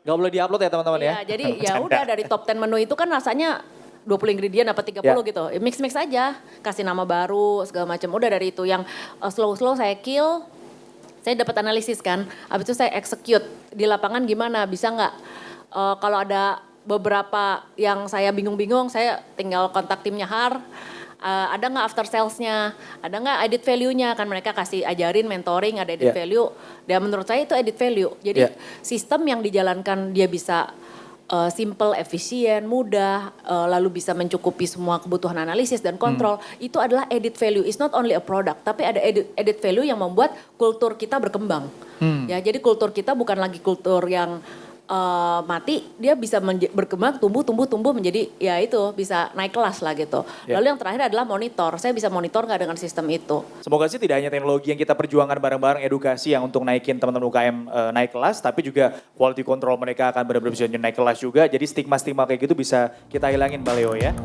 Speaker 1: Gak boleh diupload ya teman-teman ya.
Speaker 4: Jadi ya udah dari top 10 menu itu kan rasanya 20 ingredient apa 30 gitu. Mix-mix aja, kasih nama baru segala macam. Udah dari itu yang slow-slow saya kill, saya dapat analisis kan. Habis itu saya execute di lapangan gimana, bisa nggak? Kalau ada beberapa yang saya bingung-bingung, saya tinggal kontak timnya Har. Ada nggak after salesnya, ada nggak added value-nya, kan mereka kasih ajarin mentoring, ada added value. Dan menurut saya itu added value. Jadi sistem yang dijalankan dia bisa simple, efisien, mudah, lalu bisa mencukupi semua kebutuhan analisis dan kontrol, itu adalah added value. It's not only a product, tapi ada added value yang membuat kultur kita berkembang. Ya, jadi kultur kita bukan lagi kultur yang mati, dia bisa berkembang, tumbuh menjadi ya itu bisa naik kelas lah gitu. Lalu yang terakhir adalah monitor. Saya bisa monitor nggak dengan sistem itu.
Speaker 1: Semoga sih tidak hanya teknologi yang kita perjuangkan bareng-bareng, edukasi yang untuk naikin teman-teman UKM naik kelas, tapi juga quality control mereka akan benar-benar bisa naik kelas juga. Jadi stigma-stigma kayak gitu bisa kita hilangin Mbak Leo ya.